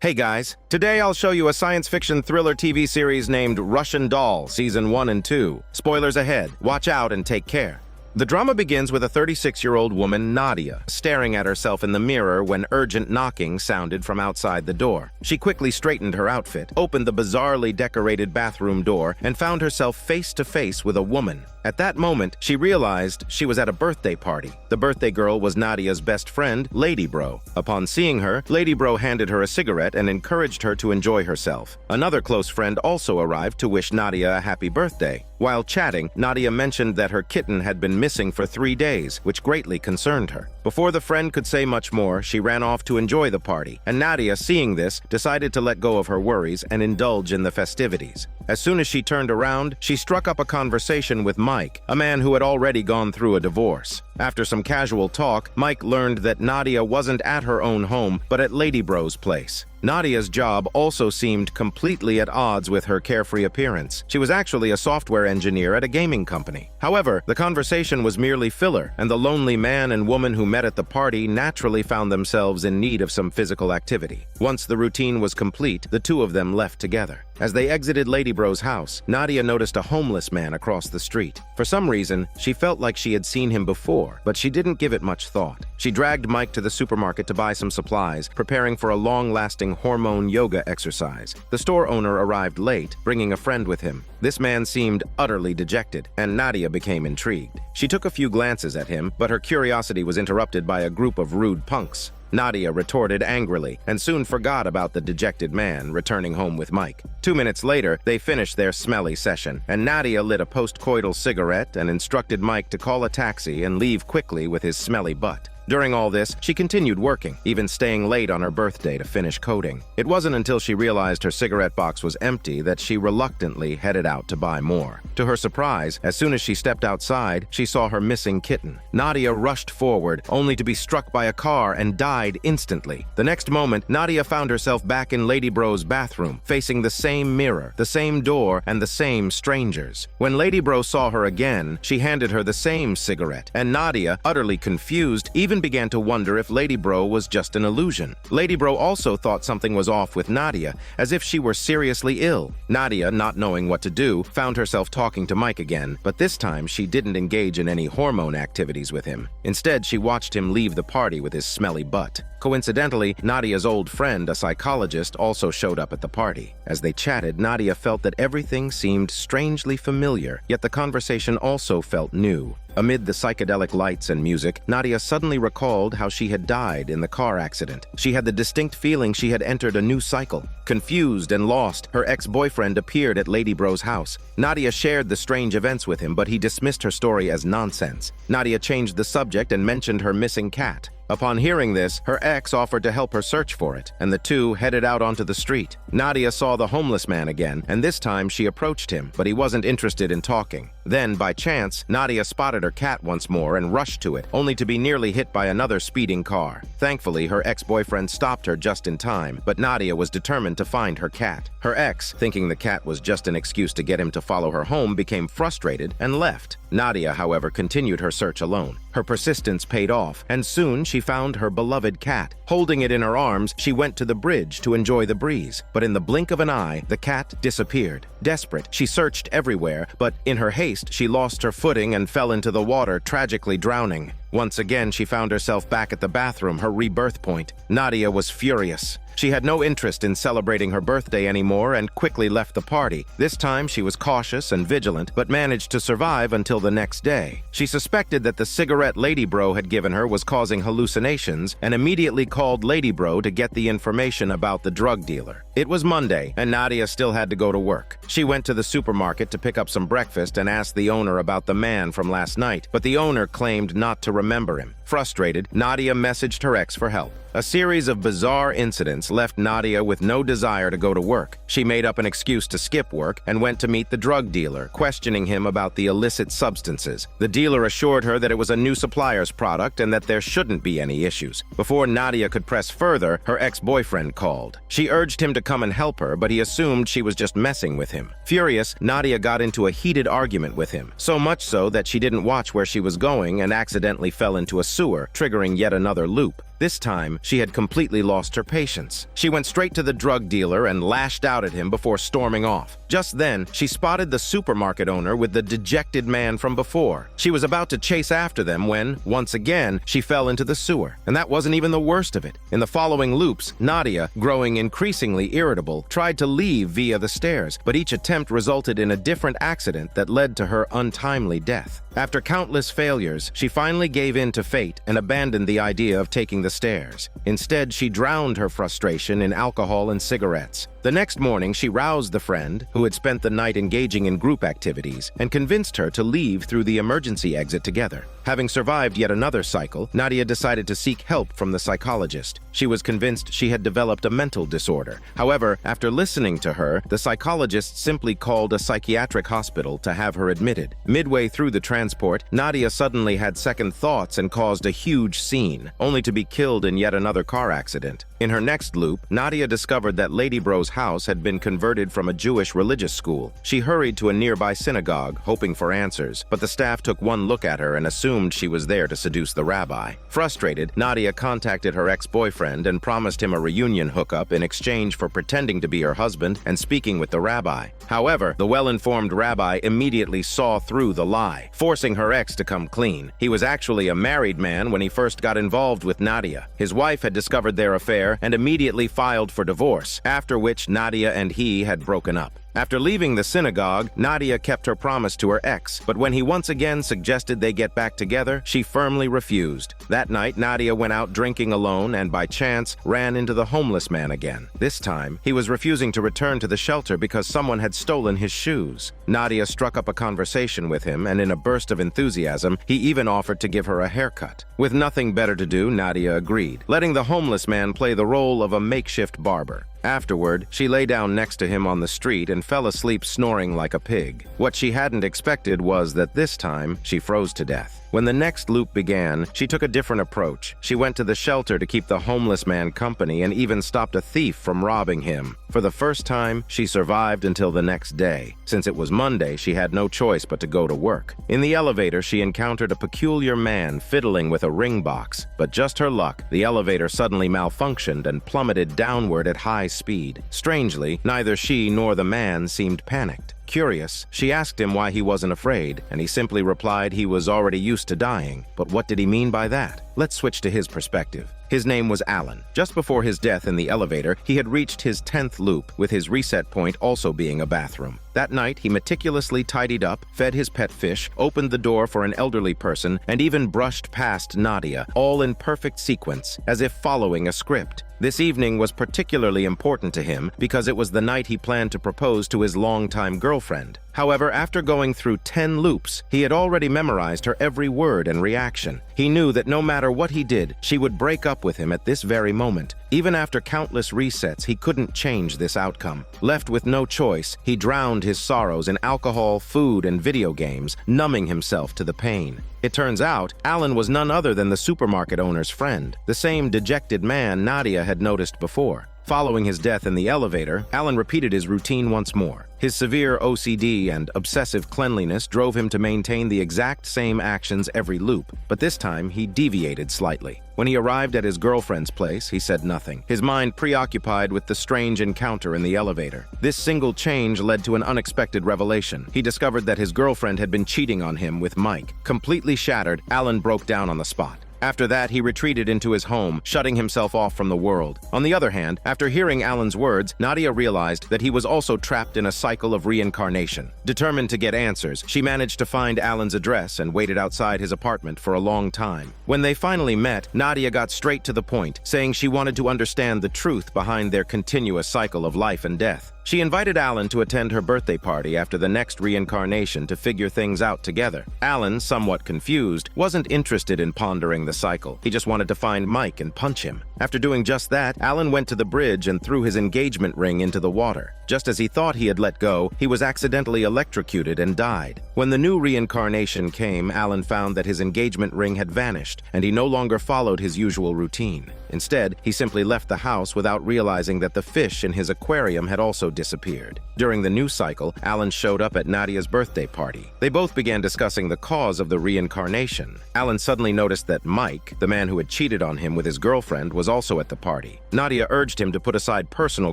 Hey guys, today I'll show you a science fiction thriller TV series named Russian Doll, Season 1 and 2. Spoilers ahead, watch out and take care. The drama begins with a 36-year-old woman, Nadia, staring at herself in the mirror when urgent knocking sounded from outside the door. She quickly straightened her outfit, opened the bizarrely decorated bathroom door, and found herself face to face with a woman. At that moment, she realized she was at a birthday party. The birthday girl was Nadia's best friend, Lady Bro. Upon seeing her, Lady Bro handed her a cigarette and encouraged her to enjoy herself. Another close friend also arrived to wish Nadia a happy birthday. While chatting, Nadia mentioned that her kitten had been missing for 3 days, which greatly concerned her. Before the friend could say much more, she ran off to enjoy the party, and Nadia, seeing this, decided to let go of her worries and indulge in the festivities. As soon as she turned around, she struck up a conversation with Mike, a man who had already gone through a divorce. After some casual talk, Mike learned that Nadia wasn't at her own home, but at Lady Bro's place. Nadia's job also seemed completely at odds with her carefree appearance. She was actually a software engineer at a gaming company. However, the conversation was merely filler, and the lonely man and woman who met at the party naturally found themselves in need of some physical activity. Once the routine was complete, the two of them left together. As they exited Lady Bro's house, Nadia noticed a homeless man across the street. For some reason, she felt like she had seen him before, but she didn't give it much thought. She dragged Mike to the supermarket to buy some supplies, preparing for a long-lasting hormone yoga exercise. The store owner arrived late, bringing a friend with him. This man seemed utterly dejected, and Nadia became intrigued. She took a few glances at him, but her curiosity was interrupted by a group of rude punks. Nadia retorted angrily and soon forgot about the dejected man, returning home with Mike. 2 minutes later, they finished their smelly session, and Nadia lit a post-coital cigarette and instructed Mike to call a taxi and leave quickly with his smelly butt. During all this, she continued working, even staying late on her birthday to finish coding. It wasn't until she realized her cigarette box was empty that she reluctantly headed out to buy more. To her surprise, as soon as she stepped outside, she saw her missing kitten. Nadia rushed forward, only to be struck by a car and died instantly. The next moment, Nadia found herself back in Lady Bro's bathroom, facing the same mirror, the same door, and the same strangers. When Lady Bro saw her again, she handed her the same cigarette, and Nadia, utterly confused, even began to wonder if Lady Bro was just an illusion. Lady Bro also thought something was off with Nadia, as if she were seriously ill. Nadia, not knowing what to do, found herself talking to Mike again, but this time she didn't engage in any hormone activities with him. Instead, she watched him leave the party with his smelly butt. Coincidentally, Nadia's old friend, a psychologist, also showed up at the party. As they chatted, Nadia felt that everything seemed strangely familiar, yet the conversation also felt new. Amid the psychedelic lights and music, Nadia suddenly recalled how she had died in the car accident. She had the distinct feeling she had entered a new cycle. Confused and lost, her ex-boyfriend appeared at Lady Bro's house. Nadia shared the strange events with him, but he dismissed her story as nonsense. Nadia changed the subject and mentioned her missing cat. Upon hearing this, her ex offered to help her search for it, and the two headed out onto the street. Nadia saw the homeless man again, and this time she approached him, but he wasn't interested in talking. Then, by chance, Nadia spotted her cat once more and rushed to it, only to be nearly hit by another speeding car. Thankfully, her ex-boyfriend stopped her just in time, but Nadia was determined to find her cat. Her ex, thinking the cat was just an excuse to get him to follow her home, became frustrated and left. Nadia, however, continued her search alone. Her persistence paid off, and soon she found her beloved cat. Holding it in her arms, she went to the bridge to enjoy the breeze. But in the blink of an eye, the cat disappeared. Desperate, she searched everywhere, but in her haste, she lost her footing and fell into the water, tragically drowning. Once again, she found herself back at the bathroom, her rebirth point. Nadia was furious. She had no interest in celebrating her birthday anymore and quickly left the party. This time, she was cautious and vigilant, but managed to survive until the next day. She suspected that the cigarette Lady Bro had given her was causing hallucinations and immediately called Lady Bro to get the information about the drug dealer. It was Monday, and Nadia still had to go to work. She went to the supermarket to pick up some breakfast and asked the owner about the man from last night, but the owner claimed not to remember him. Frustrated, Nadia messaged her ex for help. A series of bizarre incidents left Nadia with no desire to go to work. She made up an excuse to skip work and went to meet the drug dealer, questioning him about the illicit substances. The dealer assured her that it was a new supplier's product and that there shouldn't be any issues. Before Nadia could press further, her ex-boyfriend called. She urged him to come and help her, but he assumed she was just messing with him. Furious, Nadia got into a heated argument with him, so much so that she didn't watch where she was going and accidentally fell into a sewer, triggering yet another loop. This time, she had completely lost her patience. She went straight to the drug dealer and lashed out at him before storming off. Just then, she spotted the supermarket owner with the dejected man from before. She was about to chase after them when, once again, she fell into the sewer. And that wasn't even the worst of it. In the following loops, Nadia, growing increasingly irritable, tried to leave via the stairs, but each attempt resulted in a different accident that led to her untimely death. After countless failures, she finally gave in to fate and abandoned the idea of taking the stairs. Instead, she drowned her frustration in alcohol and cigarettes. The next morning, she roused the friend, who had spent the night engaging in group activities, and convinced her to leave through the emergency exit together. Having survived yet another cycle, Nadia decided to seek help from the psychologist. She was convinced she had developed a mental disorder. However, after listening to her, the psychologist simply called a psychiatric hospital to have her admitted. Midway through the transport, Nadia suddenly had second thoughts and caused a huge scene, only to be killed in yet another car accident. In her next loop, Nadia discovered that Lady Bro's house had been converted from a Jewish religious school. She hurried to a nearby synagogue, hoping for answers, but the staff took one look at her and assumed she was there to seduce the rabbi. Frustrated, Nadia contacted her ex-boyfriend and promised him a reunion hookup in exchange for pretending to be her husband and speaking with the rabbi. However, the well-informed rabbi immediately saw through the lie, forcing her ex to come clean. He was actually a married man when he first got involved with Nadia. His wife had discovered their affair and immediately filed for divorce, after which Nadia and he had broken up. After leaving the synagogue, Nadia kept her promise to her ex, but when he once again suggested they get back together, she firmly refused. That night, Nadia went out drinking alone and by chance ran into the homeless man again. This time, he was refusing to return to the shelter because someone had stolen his shoes. Nadia struck up a conversation with him, and in a burst of enthusiasm, he even offered to give her a haircut. With nothing better to do, Nadia agreed, letting the homeless man play the role of a makeshift barber. Afterward, she lay down next to him on the street and fell asleep snoring like a pig. What she hadn't expected was that this time, she froze to death. When the next loop began, she took a different approach. She went to the shelter to keep the homeless man company and even stopped a thief from robbing him. For the first time, she survived until the next day. Since it was Monday, she had no choice but to go to work. In the elevator, she encountered a peculiar man fiddling with a ring box. But just her luck, the elevator suddenly malfunctioned and plummeted downward at high speed. Strangely, neither she nor the man seemed panicked. Curious, she asked him why he wasn't afraid, and he simply replied he was already used to dying. But what did he mean by that? Let's switch to his perspective. His name was Allan. Just before his death in the elevator, he had reached his 10th loop, with his reset point also being a bathroom. That night, he meticulously tidied up, fed his pet fish, opened the door for an elderly person, and even brushed past Nadia, all in perfect sequence, as if following a script. This evening was particularly important to him because it was the night he planned to propose to his longtime girlfriend. However, after going through 10 loops, he had already memorized her every word and reaction. He knew that no matter what he did, she would break up with him at this very moment. Even after countless resets, he couldn't change this outcome. Left with no choice, he drowned his sorrows in alcohol, food, and video games, numbing himself to the pain. It turns out, Allan was none other than the supermarket owner's friend, the same dejected man Nadia had noticed before. Following his death in the elevator, Allan repeated his routine once more. His severe OCD and obsessive cleanliness drove him to maintain the exact same actions every loop, but this time he deviated slightly. When he arrived at his girlfriend's place, he said nothing, his mind preoccupied with the strange encounter in the elevator. This single change led to an unexpected revelation. He discovered that his girlfriend had been cheating on him with Mike. Completely shattered, Allan broke down on the spot. After that, he retreated into his home, shutting himself off from the world. On the other hand, after hearing Allan's words, Nadia realized that he was also trapped in a cycle of reincarnation. Determined to get answers, she managed to find Allan's address and waited outside his apartment for a long time. When they finally met, Nadia got straight to the point, saying she wanted to understand the truth behind their continuous cycle of life and death. She invited Allan to attend her birthday party after the next reincarnation to figure things out together. Allan, somewhat confused, wasn't interested in pondering the cycle. He just wanted to find Mike and punch him. After doing just that, Allan went to the bridge and threw his engagement ring into the water. Just as he thought he had let go, he was accidentally electrocuted and died. When the new reincarnation came, Allan found that his engagement ring had vanished, and he no longer followed his usual routine. Instead, he simply left the house without realizing that the fish in his aquarium had also disappeared. During the new cycle, Allan showed up at Nadia's birthday party. They both began discussing the cause of the reincarnation. Allan suddenly noticed that Mike, the man who had cheated on him with his girlfriend, was also at the party. Nadia urged him to put aside personal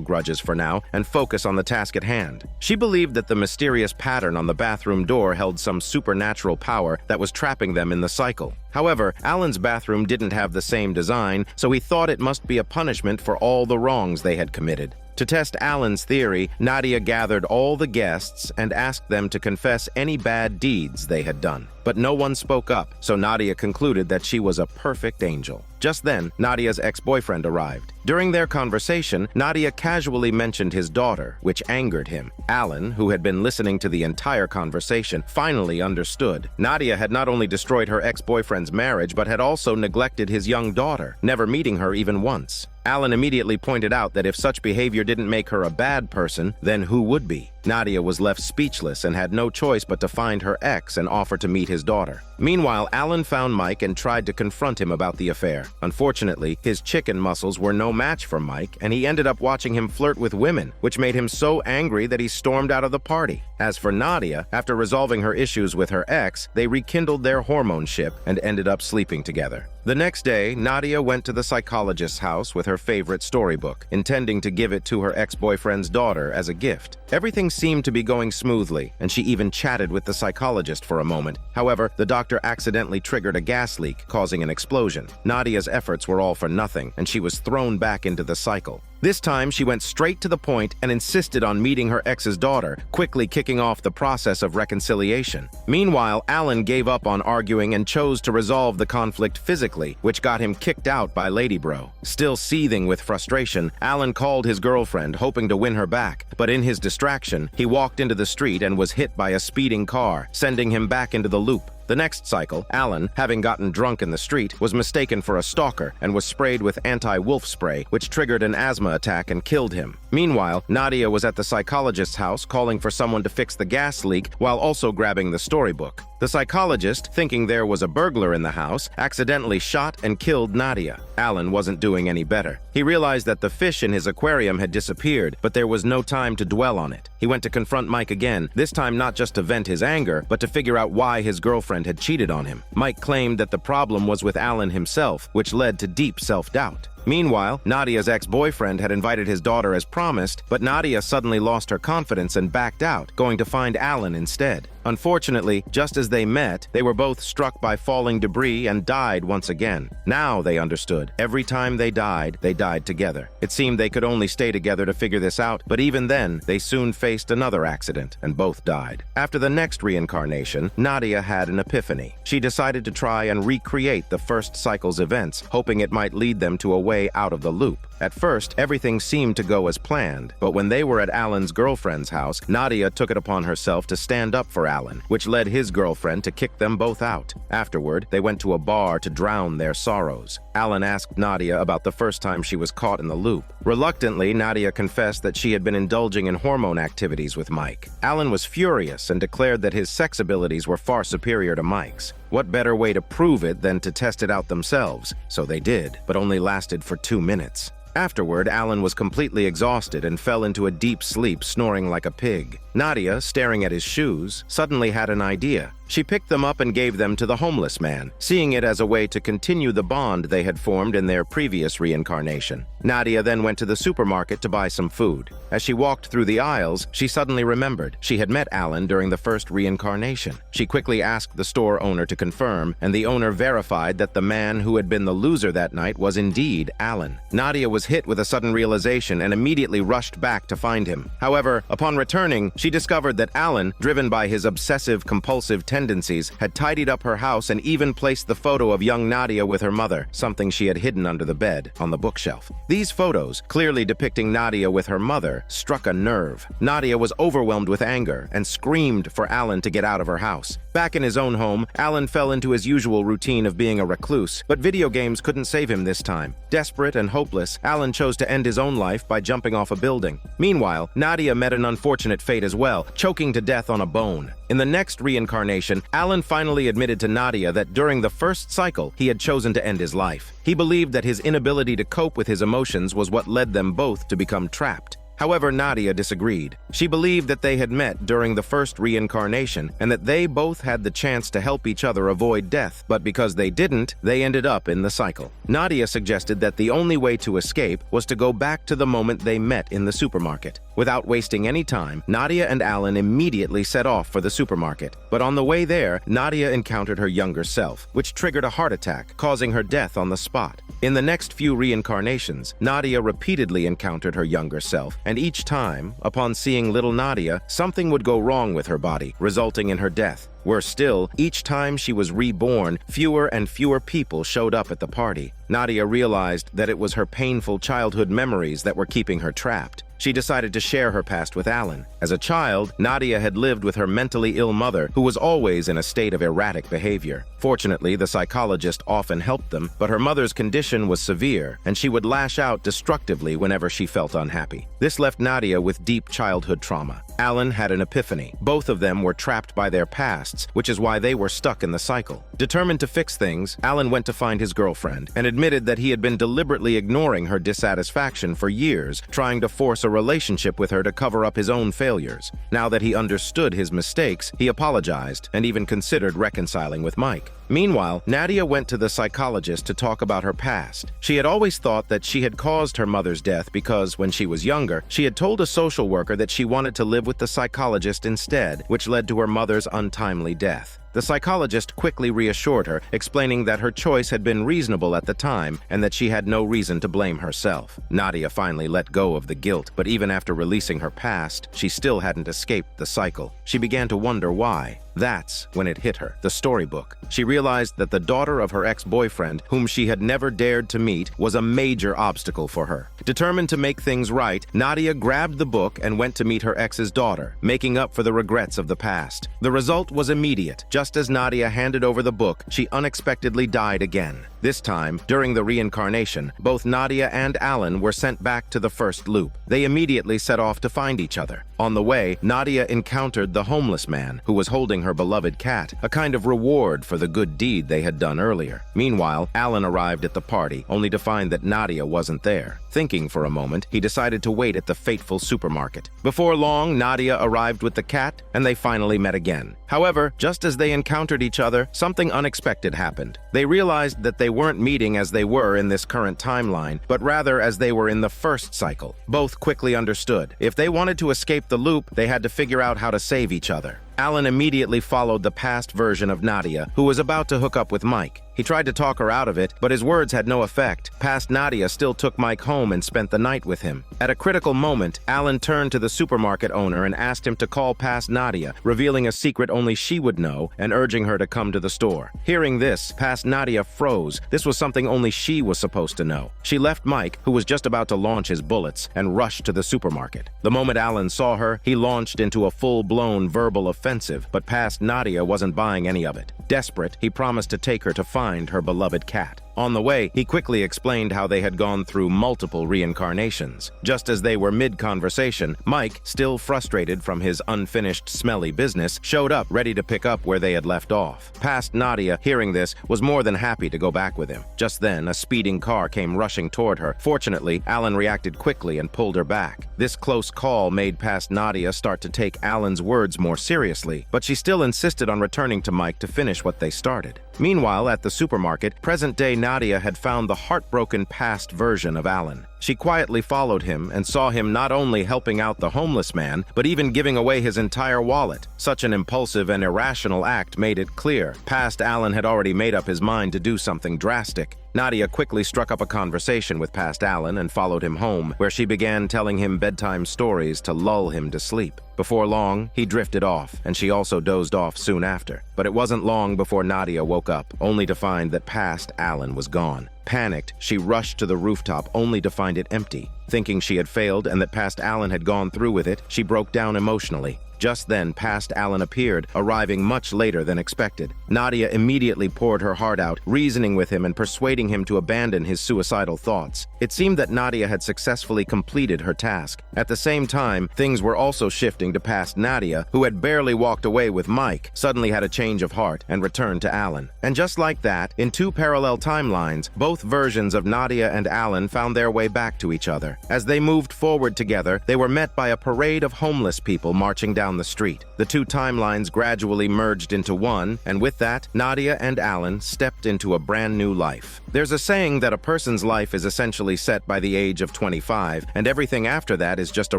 grudges for now and focus on the task at hand. She believed that the mysterious pattern on the bathroom door held some supernatural power that was trapping them in the cycle. However, Allan's bathroom didn't have the same design, so he thought it must be a punishment for all the wrongs they had committed. To test Allan's theory, Nadia gathered all the guests and asked them to confess any bad deeds they had done. But no one spoke up, so Nadia concluded that she was a perfect angel. Just then, Nadia's ex-boyfriend arrived. During their conversation, Nadia casually mentioned his daughter, which angered him. Allan, who had been listening to the entire conversation, finally understood. Nadia had not only destroyed her ex-boyfriend's marriage, but had also neglected his young daughter, never meeting her even once. Allan immediately pointed out that if such behavior didn't make her a bad person, then who would be? Nadia was left speechless and had no choice but to find her ex and offer to meet his daughter. Meanwhile, Allan found Mike and tried to confront him about the affair. Unfortunately, his chicken muscles were no match for Mike, and he ended up watching him flirt with women, which made him so angry that he stormed out of the party. As for Nadia, after resolving her issues with her ex, they rekindled their hormone ship and ended up sleeping together. The next day, Nadia went to the psychologist's house with her favorite storybook, intending to give it to her ex-boyfriend's daughter as a gift. Everything seemed to be going smoothly, and she even chatted with the psychologist for a moment. However, the doctor accidentally triggered a gas leak, causing an explosion. Nadia's efforts were all for nothing, and she was thrown back into the cycle. This time, she went straight to the point and insisted on meeting her ex's daughter, quickly kicking off the process of reconciliation. Meanwhile, Allan gave up on arguing and chose to resolve the conflict physically, which got him kicked out by Lady Bro. Still seething with frustration, Allan called his girlfriend, hoping to win her back, but in his distraction, he walked into the street and was hit by a speeding car, sending him back into the loop. The next cycle, Allan, having gotten drunk in the street, was mistaken for a stalker and was sprayed with anti-wolf spray, which triggered an asthma attack and killed him. Meanwhile, Nadia was at the psychologist's house calling for someone to fix the gas leak while also grabbing the storybook. The psychologist, thinking there was a burglar in the house, accidentally shot and killed Nadia. Allan wasn't doing any better. He realized that the fish in his aquarium had disappeared, but there was no time to dwell on it. He went to confront Mike again, this time not just to vent his anger, but to figure out why his girlfriend had cheated on him. Mike claimed that the problem was with Allan himself, which led to deep self-doubt. Meanwhile, Nadia's ex-boyfriend had invited his daughter as promised, but Nadia suddenly lost her confidence and backed out, going to find Allan instead. Unfortunately, just as they met, they were both struck by falling debris and died once again. Now they understood. Every time they died together. It seemed they could only stay together to figure this out, but even then, they soon faced another accident, and both died. After the next reincarnation, Nadia had an epiphany. She decided to try and recreate the first cycle's events, hoping it might lead them to a way out of the loop. At first, everything seemed to go as planned, but when they were at Allan's girlfriend's house, Nadia took it upon herself to stand up for Allan, which led his girlfriend to kick them both out. Afterward, they went to a bar to drown their sorrows. Allan asked Nadia about the first time she was caught in the loop. Reluctantly, Nadia confessed that she had been indulging in hormone activities with Mike. Allan was furious and declared that his sex abilities were far superior to Mike's. What better way to prove it than to test it out themselves? So they did, but only lasted for 2 minutes. Afterward, Allan was completely exhausted and fell into a deep sleep, snoring like a pig. Nadia, staring at his shoes, suddenly had an idea. She picked them up and gave them to the homeless man, seeing it as a way to continue the bond they had formed in their previous reincarnation. Nadia then went to the supermarket to buy some food. As she walked through the aisles, she suddenly remembered she had met Allan during the first reincarnation. She quickly asked the store owner to confirm, and the owner verified that the man who had been the loser that night was indeed Allan. Nadia was hit with a sudden realization and immediately rushed back to find him. However, upon returning, she discovered that Allan, driven by his obsessive-compulsive tendencies, had tidied up her house and even placed the photo of young Nadia with her mother, something she had hidden under the bed, on the bookshelf. These photos, clearly depicting Nadia with her mother, struck a nerve. Nadia was overwhelmed with anger and screamed for Allan to get out of her house. Back in his own home, Allan fell into his usual routine of being a recluse, but video games couldn't save him this time. Desperate and hopeless, Allan chose to end his own life by jumping off a building. Meanwhile, Nadia met an unfortunate fate as well, choking to death on a bone. In the next reincarnation, Allan finally admitted to Nadia that during the first cycle, he had chosen to end his life. He believed that his inability to cope with his emotions was what led them both to become trapped. However, Nadia disagreed. She believed that they had met during the first reincarnation and that they both had the chance to help each other avoid death, but because they didn't, they ended up in the cycle. Nadia suggested that the only way to escape was to go back to the moment they met in the supermarket. Without wasting any time, Nadia and Allan immediately set off for the supermarket. But on the way there, Nadia encountered her younger self, which triggered a heart attack, causing her death on the spot. In the next few reincarnations, Nadia repeatedly encountered her younger self, and each time, upon seeing little Nadia, something would go wrong with her body, resulting in her death. Worse still, each time she was reborn, fewer and fewer people showed up at the party. Nadia realized that it was her painful childhood memories that were keeping her trapped. She decided to share her past with Allan. As a child, Nadia had lived with her mentally ill mother, who was always in a state of erratic behavior. Fortunately, the psychologist often helped them, but her mother's condition was severe, and she would lash out destructively whenever she felt unhappy. This left Nadia with deep childhood trauma. Allan had an epiphany. Both of them were trapped by their pasts, which is why they were stuck in the cycle. Determined to fix things, Allan went to find his girlfriend and admitted that he had been deliberately ignoring her dissatisfaction for years, trying to force a relationship with her to cover up his own failures. Now that he understood his mistakes, he apologized and even considered reconciling with Mike. Meanwhile, Nadia went to the psychologist to talk about her past. She had always thought that she had caused her mother's death because, when she was younger, she had told a social worker that she wanted to live with the psychologist instead, which led to her mother's untimely death. The psychologist quickly reassured her, explaining that her choice had been reasonable at the time and that she had no reason to blame herself. Nadia finally let go of the guilt, but even after releasing her past, she still hadn't escaped the cycle. She began to wonder why. That's when it hit her, the storybook. She realized that the daughter of her ex-boyfriend, whom she had never dared to meet, was a major obstacle for her. Determined to make things right, Nadia grabbed the book and went to meet her ex's daughter, making up for the regrets of the past. The result was immediate. Just as Nadia handed over the book, she unexpectedly died again. This time, during the reincarnation, both Nadia and Allan were sent back to the first loop. They immediately set off to find each other. On the way, Nadia encountered the homeless man, who was holding her beloved cat, a kind of reward for the good deed they had done earlier. Meanwhile, Allan arrived at the party, only to find that Nadia wasn't there. Thinking for a moment, he decided to wait at the fateful supermarket. Before long, Nadia arrived with the cat, and they finally met again. However, just as they encountered each other, something unexpected happened. They realized that they weren't meeting as they were in this current timeline, but rather as they were in the first cycle. Both quickly understood. If they wanted to escape the loop, they had to figure out how to save each other. Allan immediately followed the past version of Nadia, who was about to hook up with Mike. He tried to talk her out of it, but his words had no effect. Past Nadia still took Mike home and spent the night with him. At a critical moment, Allan turned to the supermarket owner and asked him to call past Nadia, revealing a secret only she would know and urging her to come to the store. Hearing this, past Nadia froze. This was something only she was supposed to know. She left Mike, who was just about to launch his bullets, and rushed to the supermarket. The moment Allan saw her, he launched into a full-blown verbal offensive, but past Nadia wasn't buying any of it. Desperate, he promised to take her to find her beloved cat. On the way, he quickly explained how they had gone through multiple reincarnations. Just as they were mid-conversation, Mike, still frustrated from his unfinished smelly business, showed up ready to pick up where they had left off. Past Nadia, hearing this, was more than happy to go back with him. Just then, a speeding car came rushing toward her. Fortunately, Allan reacted quickly and pulled her back. This close call made past Nadia start to take Allan's words more seriously, but she still insisted on returning to Mike to finish what they started. Meanwhile, at the supermarket, present-day Nadia had found the heartbroken past version of Allan. She quietly followed him and saw him not only helping out the homeless man, but even giving away his entire wallet. Such an impulsive and irrational act made it clear past Allan had already made up his mind to do something drastic. Nadia quickly struck up a conversation with past Allan and followed him home, where she began telling him bedtime stories to lull him to sleep. Before long, he drifted off, and she also dozed off soon after. But it wasn't long before Nadia woke up, only to find that past Allan was gone. Panicked, she rushed to the rooftop only to find it empty. Thinking she had failed and that past Allan had gone through with it, she broke down emotionally. Just then, past Allan appeared, arriving much later than expected. Nadia immediately poured her heart out, reasoning with him and persuading him to abandon his suicidal thoughts. It seemed that Nadia had successfully completed her task. At the same time, things were also shifting to past Nadia, who had barely walked away with Mike, suddenly had a change of heart and returned to Allan. And just like that, in two parallel timelines, both versions of Nadia and Allan found their way back to each other. As they moved forward together, they were met by a parade of homeless people marching down the street. The two timelines gradually merged into one, and with that, Nadia and Allan stepped into a brand new life. There's a saying that a person's life is essentially set by the age of 25, and everything after that is just a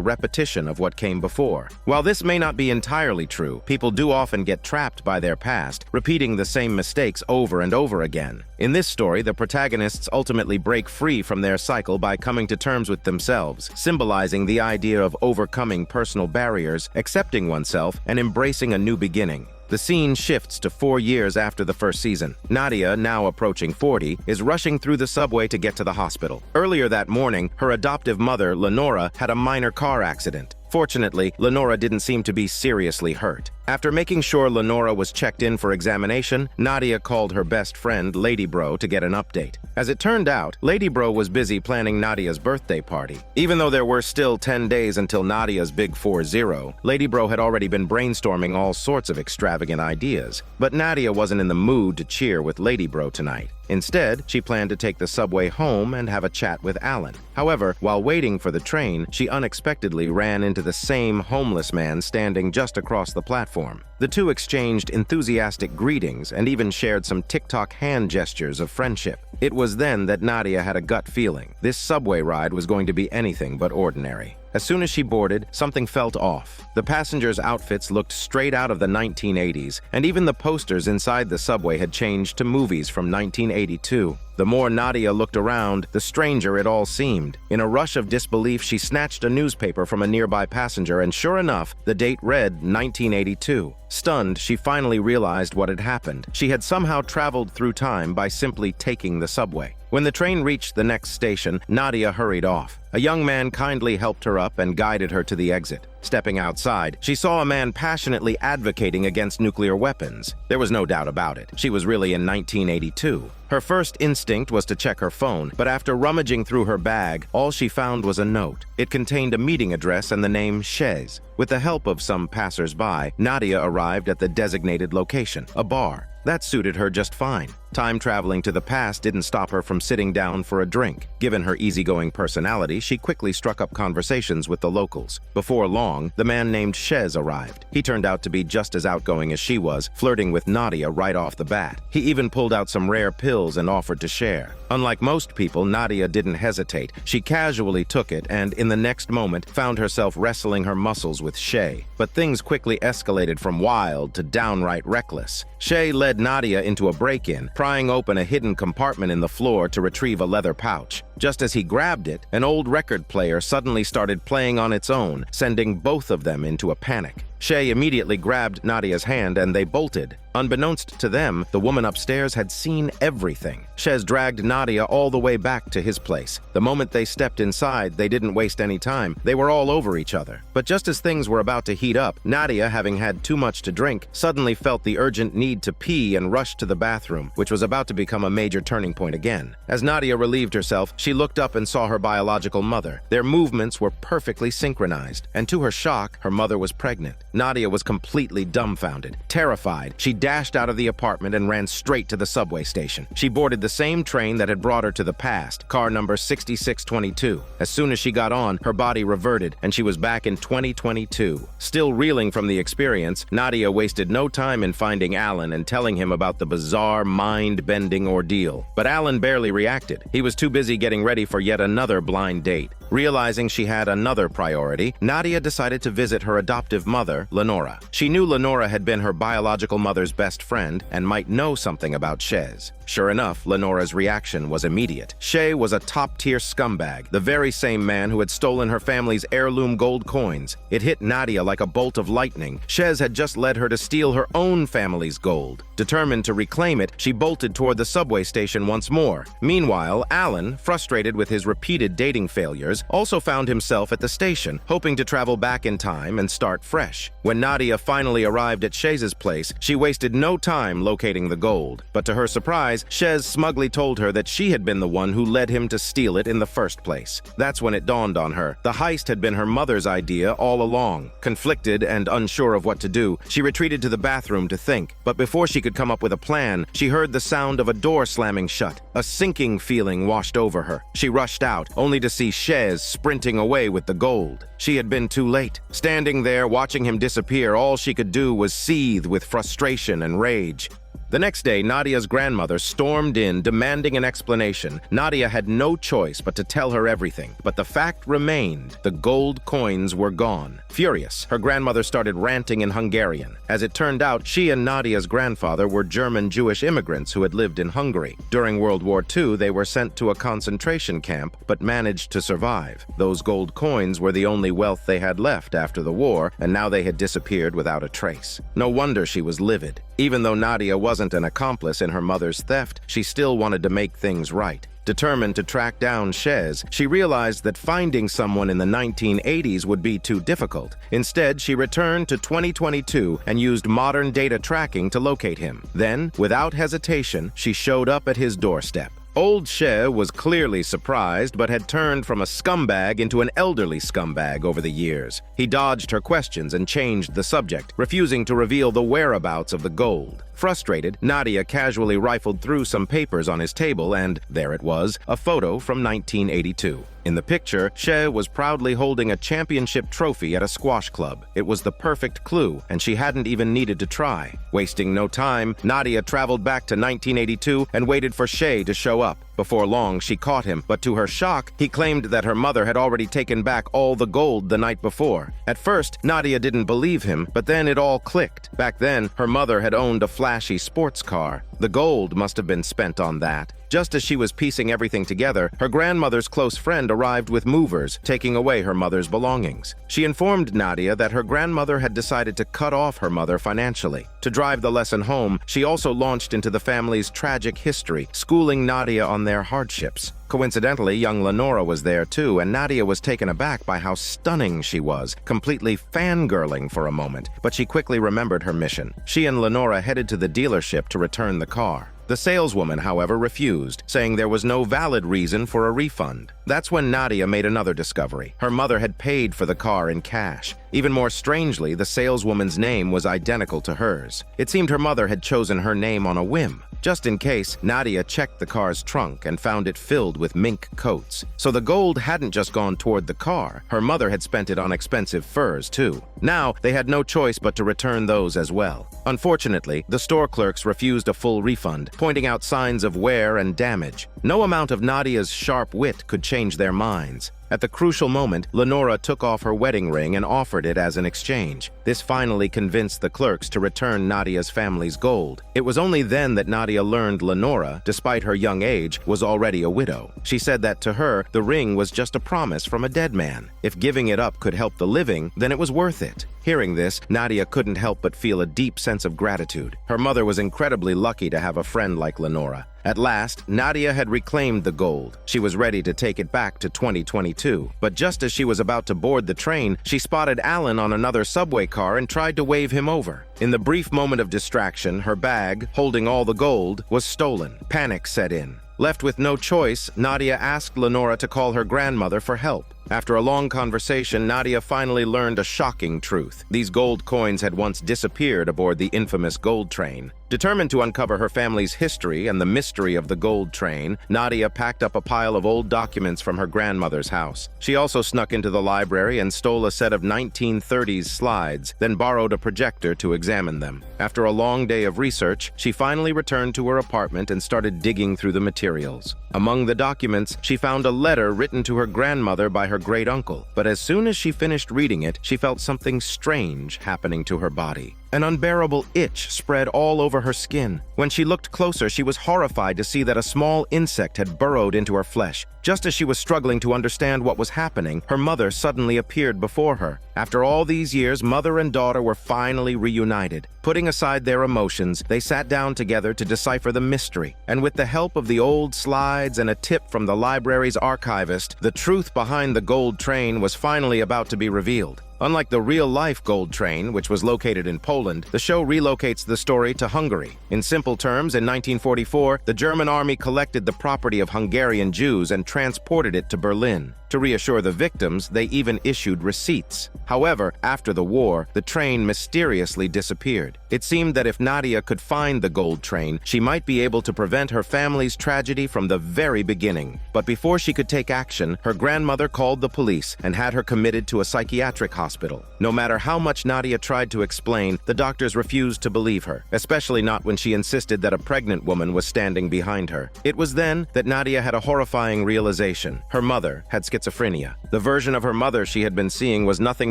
repetition of what came before. While this may not be entirely true, people do often get trapped by their past, repeating the same mistakes over and over again. In this story, the protagonists ultimately break free from their cycle by coming to terms with themselves, symbolizing the idea of overcoming personal barriers, accepting oneself, and embracing a new beginning. The scene shifts to 4 years after the first season. Nadia, now approaching 40, is rushing through the subway to get to the hospital. Earlier that morning, her adoptive mother, Lenora, had a minor car accident. Fortunately, Lenora didn't seem to be seriously hurt. After making sure Lenora was checked in for examination, Nadia called her best friend, Lady Bro, to get an update. As it turned out, Lady Bro was busy planning Nadia's birthday party. Even though there were still 10 days until Nadia's big 4-0, Lady Bro had already been brainstorming all sorts of extravagant ideas. But Nadia wasn't in the mood to cheer with Lady Bro tonight. Instead, she planned to take the subway home and have a chat with Allan. However, while waiting for the train, she unexpectedly ran into the same homeless man standing just across the platform. The two exchanged enthusiastic greetings and even shared some TikTok hand gestures of friendship. It was then that Nadia had a gut feeling. This subway ride was going to be anything but ordinary. As soon as she boarded, something felt off. The passengers' outfits looked straight out of the 1980s, and even the posters inside the subway had changed to movies from 1982. The more Nadia looked around, the stranger it all seemed. In a rush of disbelief, she snatched a newspaper from a nearby passenger, and sure enough, the date read 1982. Stunned, she finally realized what had happened. She had somehow traveled through time by simply taking the subway. When the train reached the next station, Nadia hurried off. A young man kindly helped her up and guided her to the exit. Stepping outside, she saw a man passionately advocating against nuclear weapons. There was no doubt about it. She was really in 1982. Her first instinct was to check her phone, but after rummaging through her bag, all she found was a note. It contained a meeting address and the name Chez. With the help of some passers-by, Nadia arrived at the designated location, a bar. That suited her just fine. Time traveling to the past didn't stop her from sitting down for a drink. Given her easygoing personality, she quickly struck up conversations with the locals. Before long, the man named Chez arrived. He turned out to be just as outgoing as she was, flirting with Nadia right off the bat. He even pulled out some rare pills and offered to share. Unlike most people, Nadia didn't hesitate. She casually took it and, in the next moment, found herself wrestling her muscles with Chez. But things quickly escalated from wild to downright reckless. Chez led Nadia into a break-in, prying open a hidden compartment in the floor to retrieve a leather pouch. Just as he grabbed it, an old record player suddenly started playing on its own, sending both of them into a panic. Chez immediately grabbed Nadia's hand and they bolted. Unbeknownst to them, the woman upstairs had seen everything. Chez dragged Nadia all the way back to his place. The moment they stepped inside, they didn't waste any time. They were all over each other. But just as things were about to heat up, Nadia, having had too much to drink, suddenly felt the urgent need to pee and rushed to the bathroom, which was about to become a major turning point again. As Nadia relieved herself, she looked up and saw her biological mother. Their movements were perfectly synchronized, and to her shock, her mother was pregnant. Nadia was completely dumbfounded. Terrified, she dashed out of the apartment and ran straight to the subway station. She boarded the same train that had brought her to the past, car number 6622. As soon as she got on, her body reverted, and she was back in 2022. Still reeling from the experience, Nadia wasted no time in finding Allan and telling him about the bizarre, mind-bending ordeal. But Allan barely reacted. He was too busy getting ready for yet another blind date. Realizing she had another priority, Nadia decided to visit her adoptive mother, Lenora. She knew Lenora had been her biological mother's best friend and might know something about Shez. Sure enough, Lenora's reaction was immediate. Shay was a top-tier scumbag, the very same man who had stolen her family's heirloom gold coins. It hit Nadia like a bolt of lightning. Shez had just led her to steal her own family's gold. Determined to reclaim it, she bolted toward the subway station once more. Meanwhile, Allan, frustrated with his repeated dating failures, also found himself at the station, hoping to travel back in time and start fresh. When Nadia finally arrived at Shez's place, she wasted no time locating the gold. But to her surprise, Shez smugly told her that she had been the one who led him to steal it in the first place. That's when it dawned on her. The heist had been her mother's idea all along. Conflicted and unsure of what to do, she retreated to the bathroom to think. But before she could come up with a plan, she heard the sound of a door slamming shut. A sinking feeling washed over her. She rushed out, only to see Shez sprinting away with the gold. She had been too late. Standing there, watching him disappear, all she could do was seethe with frustration and rage. The next day, Nadia's grandmother stormed in, demanding an explanation. Nadia had no choice but to tell her everything, but the fact remained: the gold coins were gone. Furious, her grandmother started ranting in Hungarian. As it turned out, she and Nadia's grandfather were German Jewish immigrants who had lived in Hungary. During World War II, they were sent to a concentration camp, but managed to survive. Those gold coins were the only wealth they had left after the war, and now they had disappeared without a trace. No wonder she was livid. Even though Nadia wasn't an accomplice in her mother's theft, she still wanted to make things right. Determined to track down Shez, she realized that finding someone in the 1980s would be too difficult. Instead, she returned to 2022 and used modern data tracking to locate him. Then, without hesitation, she showed up at his doorstep. Old Shez was clearly surprised, but had turned from a scumbag into an elderly scumbag over the years. He dodged her questions and changed the subject, refusing to reveal the whereabouts of the gold. Frustrated, Nadia casually rifled through some papers on his table and, there it was, a photo from 1982. In the picture, Shez was proudly holding a championship trophy at a squash club. It was the perfect clue, and she hadn't even needed to try. Wasting no time, Nadia traveled back to 1982 and waited for Shez to show up. Before long, she caught him, but to her shock, he claimed that her mother had already taken back all the gold the night before. At first, Nadia didn't believe him, but then it all clicked. Back then, her mother had owned a flashy sports car. The gold must have been spent on that. Just as she was piecing everything together, her grandmother's close friend arrived with movers, taking away her mother's belongings. She informed Nadia that her grandmother had decided to cut off her mother financially. To drive the lesson home, she also launched into the family's tragic history, schooling Nadia on their hardships. Coincidentally, young Lenora was there too, and Nadia was taken aback by how stunning she was, completely fangirling for a moment. But she quickly remembered her mission. She and Lenora headed to the dealership to return the car. The saleswoman, however, refused, saying there was no valid reason for a refund. That's when Nadia made another discovery. Her mother had paid for the car in cash. Even more strangely, the saleswoman's name was identical to hers. It seemed her mother had chosen her name on a whim. Just in case, Nadia checked the car's trunk and found it filled with mink coats. So the gold hadn't just gone toward the car. Her mother had spent it on expensive furs, too. Now, they had no choice but to return those as well. Unfortunately, the store clerks refused a full refund, pointing out signs of wear and damage. No amount of Nadia's sharp wit could change their minds. At the crucial moment, Lenora took off her wedding ring and offered it as an exchange. This finally convinced the clerks to return Nadia's family's gold. It was only then that Nadia learned Lenora, despite her young age, was already a widow. She said that to her, the ring was just a promise from a dead man. If giving it up could help the living, then it was worth it. Hearing this, Nadia couldn't help but feel a deep sense of gratitude. Her mother was incredibly lucky to have a friend like Lenora. At last, Nadia had reclaimed the gold. She was ready to take it back to 2022. But just as she was about to board the train, she spotted Allan on another subway car and tried to wave him over. In the brief moment of distraction, her bag, holding all the gold, was stolen. Panic set in. Left with no choice, Nadia asked Lenora to call her grandmother for help. After a long conversation, Nadia finally learned a shocking truth. These gold coins had once disappeared aboard the infamous gold train. Determined to uncover her family's history and the mystery of the gold train, Nadia packed up a pile of old documents from her grandmother's house. She also snuck into the library and stole a set of 1930s slides, then borrowed a projector to examine them. After a long day of research, she finally returned to her apartment and started digging through the materials. Among the documents, she found a letter written to her grandmother by her great-uncle. But as soon as she finished reading it, she felt something strange happening to her body. An unbearable itch spread all over her skin. When she looked closer, she was horrified to see that a small insect had burrowed into her flesh. Just as she was struggling to understand what was happening, her mother suddenly appeared before her. After all these years, mother and daughter were finally reunited. Putting aside their emotions, they sat down together to decipher the mystery. And with the help of the old slides and a tip from the library's archivist, the truth behind the gold train was finally about to be revealed. Unlike the real-life gold train, which was located in Poland, the show relocates the story to Hungary. In simple terms, in 1944, the German army collected the property of Hungarian Jews and transported it to Berlin. To reassure the victims, they even issued receipts. However, after the war, the train mysteriously disappeared. It seemed that if Nadia could find the gold train, she might be able to prevent her family's tragedy from the very beginning. But before she could take action, her grandmother called the police and had her committed to a psychiatric hospital. No matter how much Nadia tried to explain, the doctors refused to believe her, especially not when she insisted that a pregnant woman was standing behind her. It was then that Nadia had a horrifying realization. Her mother had schizophrenia. The version of her mother she had been seeing was nothing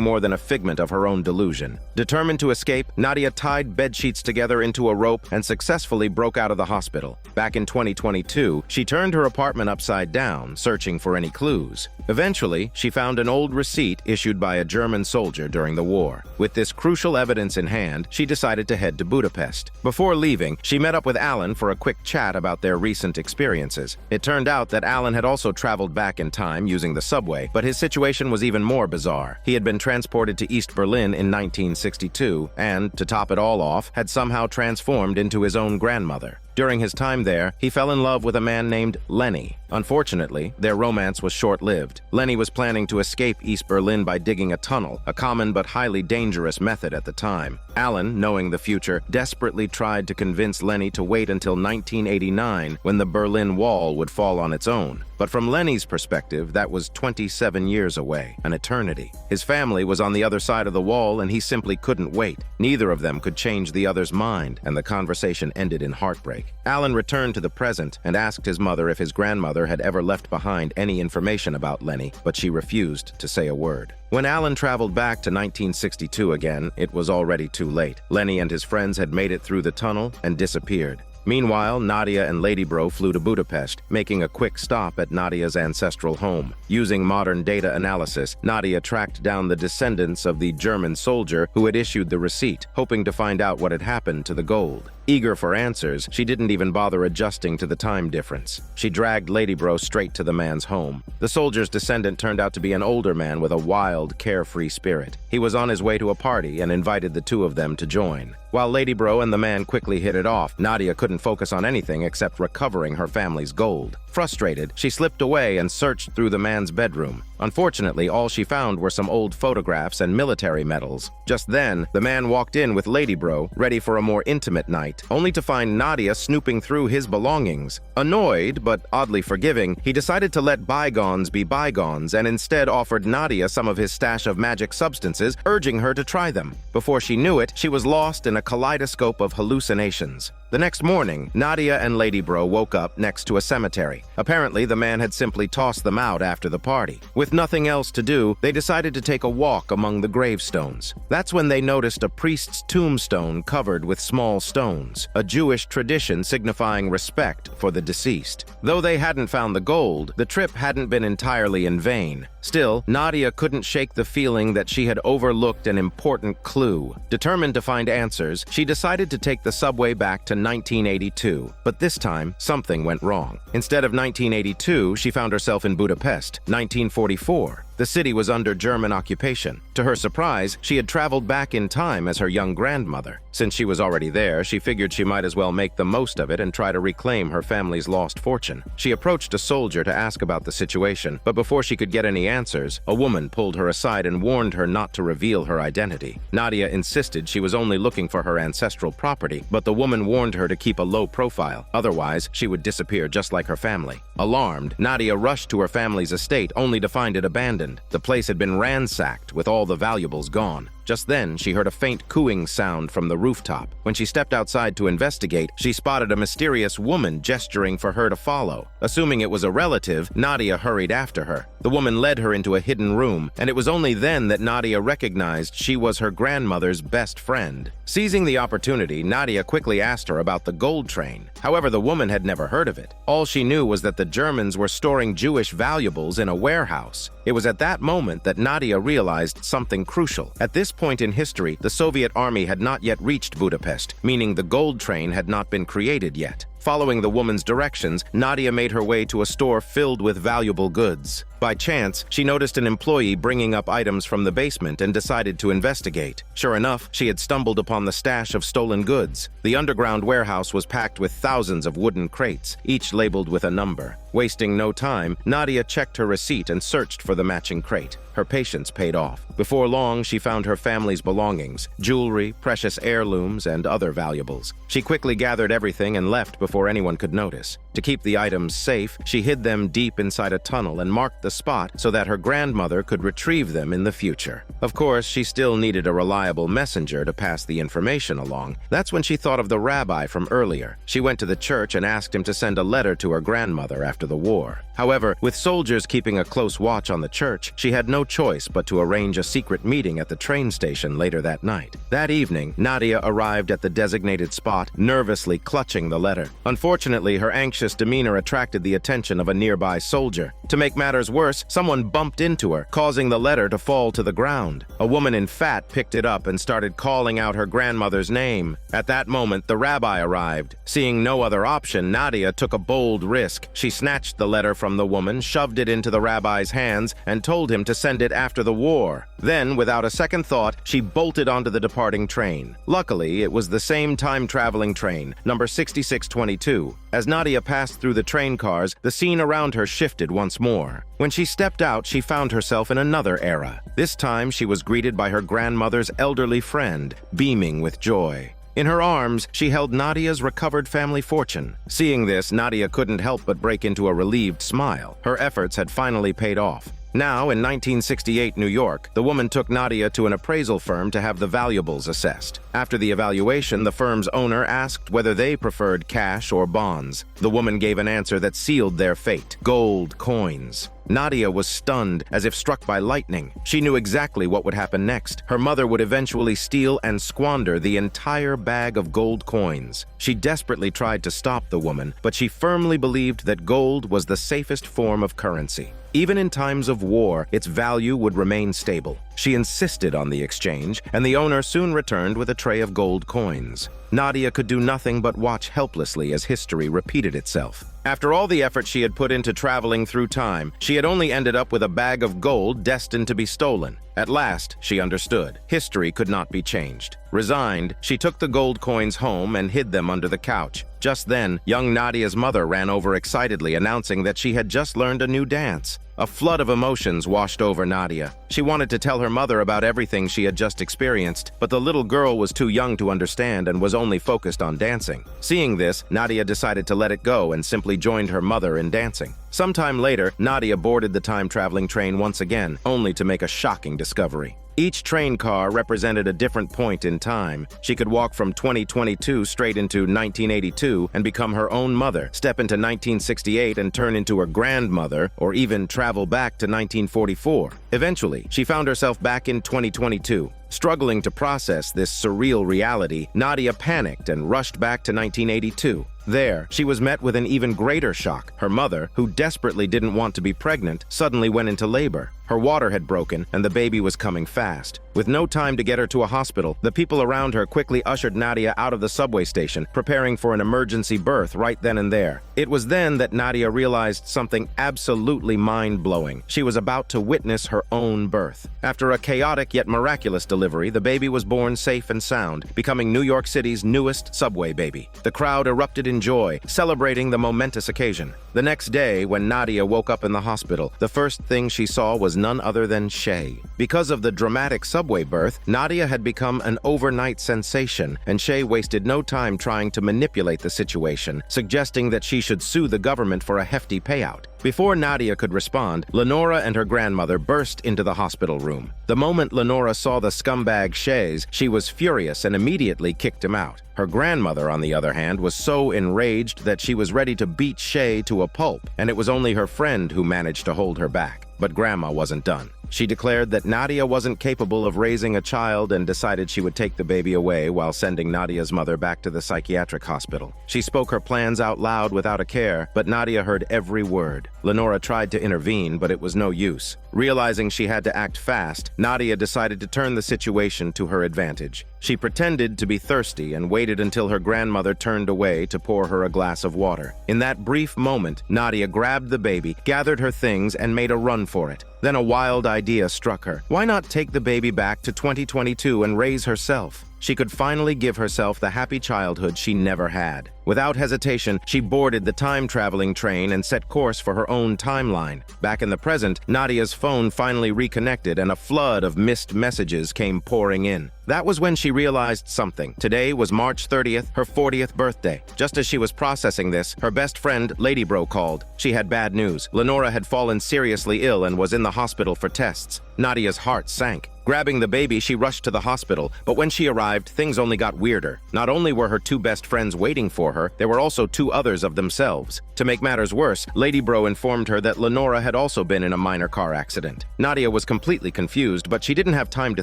more than a figment of her own delusion. Determined to escape, Nadia tied bedsheets together into a rope and successfully broke out of the hospital. Back in 2022, she turned her apartment upside down, searching for any clues. Eventually, she found an old receipt issued by a German soldier during the war. With this crucial evidence in hand, she decided to head to Budapest. Before leaving, she met up with Allan for a quick chat about their recent experiences. It turned out that Allan had also traveled back in time using the subway, but his situation was even more bizarre. He had been transported to East Berlin in 1962 and, to top it all off, had somehow transformed into his own grandmother. During his time there, he fell in love with a man named Lenny. Unfortunately, their romance was short-lived. Lenny was planning to escape East Berlin by digging a tunnel, a common but highly dangerous method at the time. Allan, knowing the future, desperately tried to convince Lenny to wait until 1989, when the Berlin Wall would fall on its own. But from Lenny's perspective, that was 27 years away, an eternity. His family was on the other side of the wall, and he simply couldn't wait. Neither of them could change the other's mind, and the conversation ended in heartbreak. Allan returned to the present and asked his mother if his grandmother had ever left behind any information about Lenny, but she refused to say a word. When Allan traveled back to 1962 again, it was already too late. Lenny and his friends had made it through the tunnel and disappeared. Meanwhile, Nadia and Ladybro flew to Budapest, making a quick stop at Nadia's ancestral home. Using modern data analysis, Nadia tracked down the descendants of the German soldier who had issued the receipt, hoping to find out what had happened to the gold. Eager for answers, she didn't even bother adjusting to the time difference. She dragged Ladybro straight to the man's home. The soldier's descendant turned out to be an older man with a wild, carefree spirit. He was on his way to a party and invited the two of them to join. While Ladybro and the man quickly hit it off, Nadia couldn't focus on anything except recovering her family's gold. Frustrated, she slipped away and searched through the man's bedroom. Unfortunately, all she found were some old photographs and military medals. Just then, the man walked in with Ladybro, ready for a more intimate night, only to find Nadia snooping through his belongings. Annoyed, but oddly forgiving, he decided to let bygones be bygones and instead offered Nadia some of his stash of magic substances, urging her to try them. Before she knew it, she was lost in a kaleidoscope of hallucinations. The next morning, Nadia and Ladybro woke up next to a cemetery. Apparently, the man had simply tossed them out after the party. With nothing else to do, they decided to take a walk among the gravestones. That's when they noticed a priest's tombstone covered with small stones, a Jewish tradition signifying respect for the deceased. Though they hadn't found the gold, the trip hadn't been entirely in vain. Still, Nadia couldn't shake the feeling that she had overlooked an important clue. Determined to find answers, she decided to take the subway back to 1982. But this time, something went wrong. Instead of 1982, she found herself in Budapest, 1944. The city was under German occupation. To her surprise, she had traveled back in time as her young grandmother. Since she was already there, she figured she might as well make the most of it and try to reclaim her family's lost fortune. She approached a soldier to ask about the situation, but before she could get any answers, a woman pulled her aside and warned her not to reveal her identity. Nadia insisted she was only looking for her ancestral property, but the woman warned her to keep a low profile, otherwise she would disappear just like her family. Alarmed, Nadia rushed to her family's estate only to find it abandoned. The place had been ransacked with all the valuables gone. Just then, she heard a faint cooing sound from the rooftop. When she stepped outside to investigate, she spotted a mysterious woman gesturing for her to follow. Assuming it was a relative, Nadia hurried after her. The woman led her into a hidden room, and it was only then that Nadia recognized she was her grandmother's best friend. Seizing the opportunity, Nadia quickly asked her about the gold train. However, the woman had never heard of it. All she knew was that the Germans were storing Jewish valuables in a warehouse. It was at that moment that Nadia realized something crucial. At this point in history, the Soviet army had not yet reached Budapest, meaning the gold train had not been created yet. Following the woman's directions, Nadia made her way to a store filled with valuable goods. By chance, she noticed an employee bringing up items from the basement and decided to investigate. Sure enough, she had stumbled upon the stash of stolen goods. The underground warehouse was packed with thousands of wooden crates, each labeled with a number. Wasting no time, Nadia checked her receipt and searched for the matching crate. Her patience paid off. Before long, she found her family's belongings, jewelry, precious heirlooms, and other valuables. She quickly gathered everything and left before anyone could notice. To keep the items safe, she hid them deep inside a tunnel and marked the spot so that her grandmother could retrieve them in the future. Of course, she still needed a reliable messenger to pass the information along. That's when she thought of the rabbi from earlier. She went to the church and asked him to send a letter to her grandmother after the war. However, with soldiers keeping a close watch on the church, she had no choice but to arrange a secret meeting at the train station later that night. That evening, Nadia arrived at the designated spot, nervously clutching the letter. Unfortunately, her anxious demeanor attracted the attention of a nearby soldier. To make matters worse, someone bumped into her, causing the letter to fall to the ground. A woman in fat picked it up and started calling out her grandmother's name. At that moment, the rabbi arrived. Seeing no other option, Nadia took a bold risk. She snatched the letter from the woman, shoved it into the rabbi's hands, and told him to send it after the war. Then, without a second thought, she bolted onto the departing train. Luckily, it was the same time-traveling train, number 6622. As Nadia passed through the train cars, the scene around her shifted once more. When she stepped out, she found herself in another era. This time, she was greeted by her grandmother's elderly friend, beaming with joy. In her arms, she held Nadia's recovered family fortune. Seeing this, Nadia couldn't help but break into a relieved smile. Her efforts had finally paid off. Now, in 1968 New York, the woman took Nadia to an appraisal firm to have the valuables assessed. After the evaluation, the firm's owner asked whether they preferred cash or bonds. The woman gave an answer that sealed their fate: gold coins. Nadia was stunned, as if struck by lightning. She knew exactly what would happen next. Her mother would eventually steal and squander the entire bag of gold coins. She desperately tried to stop the woman, but she firmly believed that gold was the safest form of currency. Even in times of war, its value would remain stable. She insisted on the exchange, and the owner soon returned with a tray of gold coins. Nadia could do nothing but watch helplessly as history repeated itself. After all the effort she had put into traveling through time, she had only ended up with a bag of gold destined to be stolen. At last, she understood. History could not be changed. Resigned, she took the gold coins home and hid them under the couch. Just then, young Nadia's mother ran over excitedly, announcing that she had just learned a new dance. A flood of emotions washed over Nadia. She wanted to tell her mother about everything she had just experienced, but the little girl was too young to understand and was only focused on dancing. Seeing this, Nadia decided to let it go and simply joined her mother in dancing. Sometime later, Nadia boarded the time-traveling train once again, only to make a shocking discovery. Each train car represented a different point in time. She could walk from 2022 straight into 1982 and become her own mother, step into 1968 and turn into her grandmother, or even travel back to 1944. Eventually, she found herself back in 2022. Struggling to process this surreal reality, Nadia panicked and rushed back to 1982. There, she was met with an even greater shock. Her mother, who desperately didn't want to be pregnant, suddenly went into labor. Her water had broken, and the baby was coming fast. With no time to get her to a hospital, the people around her quickly ushered Nadia out of the subway station, preparing for an emergency birth right then and there. It was then that Nadia realized something absolutely mind-blowing. She was about to witness her own birth. After a chaotic yet miraculous delivery, the baby was born safe and sound, becoming New York City's newest subway baby. The crowd erupted in joy, celebrating the momentous occasion. The next day, when Nadia woke up in the hospital, the first thing she saw was none other than Shay. Because of the dramatic subway birth, Nadia had become an overnight sensation, and Shay wasted no time trying to manipulate the situation, suggesting that she should sue the government for a hefty payout. Before Nadia could respond, Lenora and her grandmother burst into the hospital room. The moment Lenora saw the scumbag Shays, she was furious and immediately kicked him out. Her grandmother, on the other hand, was so enraged that she was ready to beat Shay to a pulp, and it was only her friend who managed to hold her back. But Grandma wasn't done. She declared that Nadia wasn't capable of raising a child and decided she would take the baby away while sending Nadia's mother back to the psychiatric hospital. She spoke her plans out loud without a care, but Nadia heard every word. Lenora tried to intervene, but it was no use. Realizing she had to act fast, Nadia decided to turn the situation to her advantage. She pretended to be thirsty and waited until her grandmother turned away to pour her a glass of water. In that brief moment, Nadia grabbed the baby, gathered her things, and made a run for it. Then a wild idea struck her. Why not take the baby back to 2022 and raise herself? She could finally give herself the happy childhood she never had. Without hesitation, she boarded the time-traveling train and set course for her own timeline. Back in the present, Nadia's phone finally reconnected and a flood of missed messages came pouring in. That was when she realized something. Today was March 30th, her 40th birthday. Just as she was processing this, her best friend, Lady Bro, called. She had bad news. Lenora had fallen seriously ill and was in the hospital for tests. Nadia's heart sank. Grabbing the baby, she rushed to the hospital, but when she arrived, things only got weirder. Not only were her two best friends waiting for her, there were also two others of themselves. To make matters worse, Lady Bro informed her that Lenora had also been in a minor car accident. Nadia was completely confused, but she didn't have time to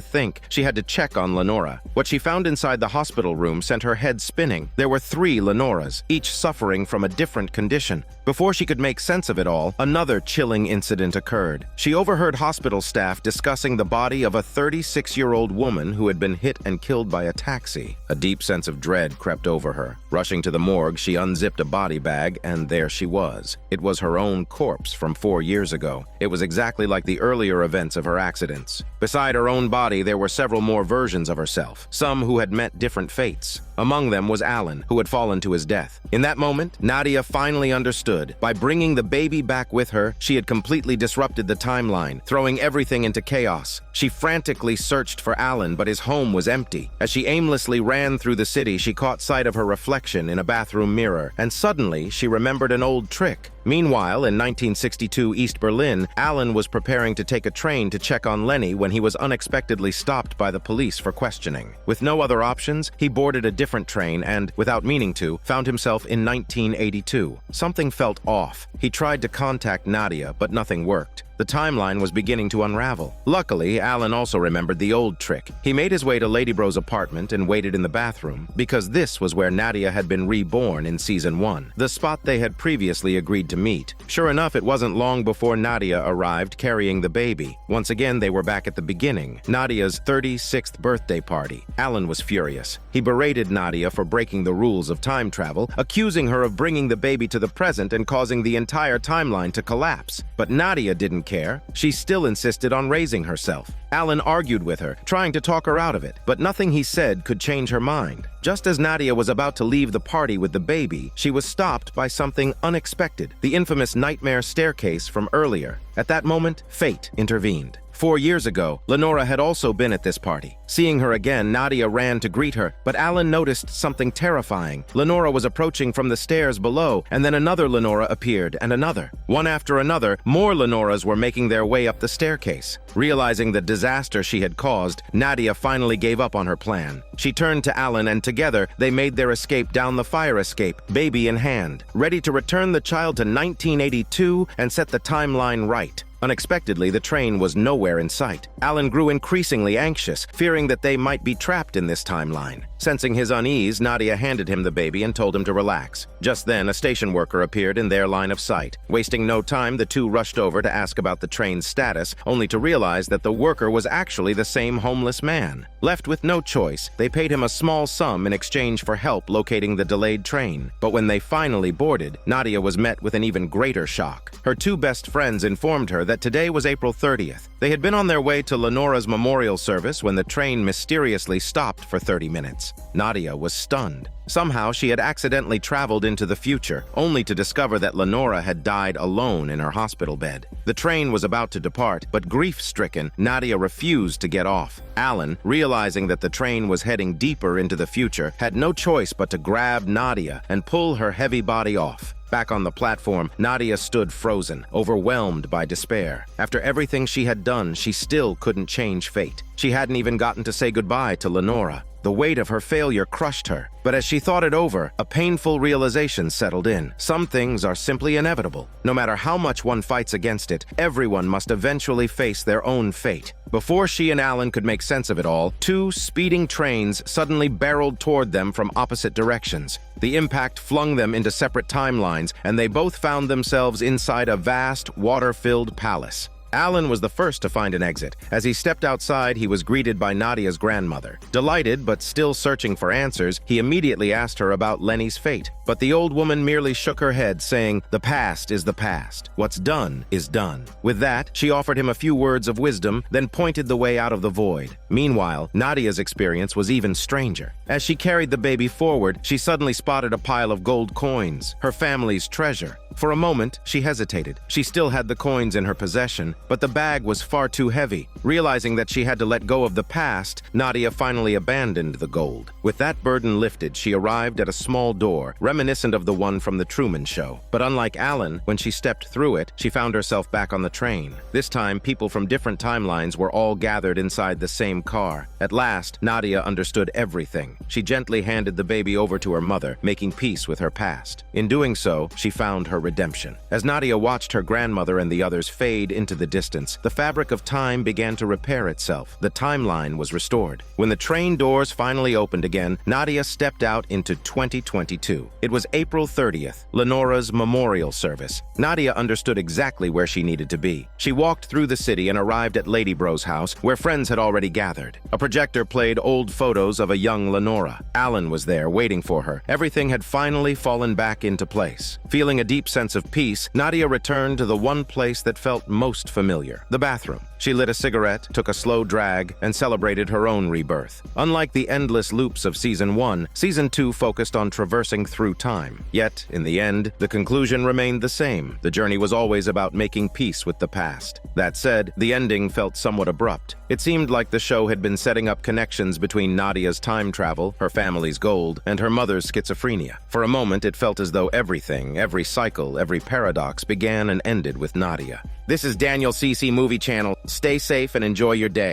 think. She had to check on Lenora. What she found inside the hospital room sent her head spinning. There were 3 Lenoras, each suffering from a different condition. Before she could make sense of it all, another chilling incident occurred. She overheard hospital staff discussing the body of a 36-year-old woman who had been hit and killed by a taxi. A deep sense of dread crept over her. Rushing to the morgue, she unzipped a body bag, and there she was. It was her own corpse from 4 years ago. It was exactly like the earlier events of her accidents. Beside her own body, there were several more versions of herself, some who had met different fates. Among them was Allan, who had fallen to his death. In that moment, Nadia finally understood. By bringing the baby back with her, she had completely disrupted the timeline, throwing everything into chaos. She frantically searched for Allan, but his home was empty. As she aimlessly ran through the city, she caught sight of her reflection in a bathroom mirror, and suddenly she remembered an old trick. Meanwhile, in 1962 East Berlin, Allan was preparing to take a train to check on Lenny when he was unexpectedly stopped by the police for questioning. With no other options, he boarded a different train and, without meaning to, found himself in 1982. Something felt off. He tried to contact Nadia, but nothing worked. The timeline was beginning to unravel. Luckily, Allan also remembered the old trick. He made his way to Lady Bro's apartment and waited in the bathroom, because this was where Nadia had been reborn in Season 1, the spot they had previously agreed to meet. Sure enough, it wasn't long before Nadia arrived carrying the baby. Once again, they were back at the beginning, Nadia's 36th birthday party. Allan was furious. He berated Nadia for breaking the rules of time travel, accusing her of bringing the baby to the present and causing the entire timeline to collapse. But Nadia didn't care. She still insisted on raising herself. Allan argued with her, trying to talk her out of it, but nothing he said could change her mind. Just as Nadia was about to leave the party with the baby, she was stopped by something unexpected, the infamous nightmare staircase from earlier. At that moment, fate intervened. 4 years ago, Lenora had also been at this party. Seeing her again, Nadia ran to greet her, but Allan noticed something terrifying. Lenora was approaching from the stairs below, and then another Lenora appeared, and another. One after another, more Lenoras were making their way up the staircase. Realizing the disaster she had caused, Nadia finally gave up on her plan. She turned to Allan, and together, they made their escape down the fire escape, baby in hand, ready to return the child to 1982 and set the timeline right. Unexpectedly, the train was nowhere in sight. Allan grew increasingly anxious, fearing that they might be trapped in this timeline. Sensing his unease, Nadia handed him the baby and told him to relax. Just then, a station worker appeared in their line of sight. Wasting no time, the two rushed over to ask about the train's status, only to realize that the worker was actually the same homeless man. Left with no choice, they paid him a small sum in exchange for help locating the delayed train. But when they finally boarded, Nadia was met with an even greater shock. Her two best friends informed her that today was April 30th. They had been on their way to Lenora's memorial service when the train mysteriously stopped for 30 minutes. Nadia was stunned. Somehow she had accidentally traveled into the future, only to discover that Lenora had died alone in her hospital bed. The train was about to depart, but grief-stricken, Nadia refused to get off. Allan, realizing that the train was heading deeper into the future, had no choice but to grab Nadia and pull her heavy body off. Back on the platform, Nadia stood frozen, overwhelmed by despair. After everything she had done, she still couldn't change fate. She hadn't even gotten to say goodbye to Lenora. The weight of her failure crushed her, but as she thought it over, a painful realization settled in. Some things are simply inevitable. No matter how much one fights against it, everyone must eventually face their own fate. Before she and Allan could make sense of it all, two speeding trains suddenly barreled toward them from opposite directions. The impact flung them into separate timelines, and they both found themselves inside a vast, water-filled palace. Allan was the first to find an exit. As he stepped outside, he was greeted by Nadia's grandmother. Delighted, but still searching for answers, he immediately asked her about Lenny's fate. But the old woman merely shook her head, saying, "The past is the past. What's done is done." With that, she offered him a few words of wisdom, then pointed the way out of the void. Meanwhile, Nadia's experience was even stranger. As she carried the baby forward, she suddenly spotted a pile of gold coins, her family's treasure. For a moment, she hesitated. She still had the coins in her possession, but the bag was far too heavy. Realizing that she had to let go of the past, Nadia finally abandoned the gold. With that burden lifted, she arrived at a small door, reminiscent of the one from the Truman Show. But unlike Allan, when she stepped through it, she found herself back on the train. This time, people from different timelines were all gathered inside the same car. At last, Nadia understood everything. She gently handed the baby over to her mother, making peace with her past. In doing so, she found her redemption. As Nadia watched her grandmother and the others fade into the distance, the fabric of time began to repair itself. The timeline was restored. When the train doors finally opened again, Nadia stepped out into 2022. It was April 30th, Lenora's memorial service. Nadia understood exactly where she needed to be. She walked through the city and arrived at Lady Bro's house, where friends had already gathered. A projector played old photos of a young Lenora. Allan was there, waiting for her. Everything had finally fallen back into place. Feeling a deep sense of peace, Nadia returned to the one place that felt most familiar, the bathroom. She lit a cigarette, took a slow drag, and celebrated her own rebirth. Unlike the endless loops of Season 1, Season 2 focused on traversing through time. Yet, in the end, the conclusion remained the same. The journey was always about making peace with the past. That said, the ending felt somewhat abrupt. It seemed like the show had been setting up connections between Nadia's time travel, her family's gold, and her mother's schizophrenia. For a moment, it felt as though everything, every cycle, every paradox began and ended with Nadia. This is Daniel CC Movie Channel. Stay safe and enjoy your day.